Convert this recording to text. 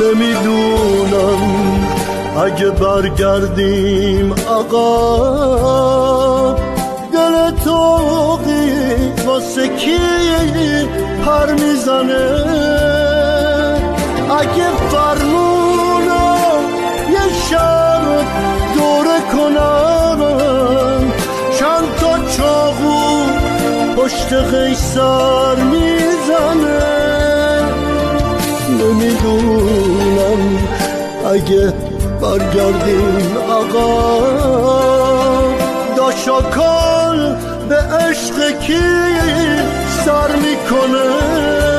نمیدونم اگه برگردیم عقب دل توقی واسه کی پر میزنه. اگه فرمونو یه شب دوره کنم چند تا چاقو پشت قیصر میزنه. نمیدونم اگه برگردیم عقب داشاکال به عشق کی سر میکنه.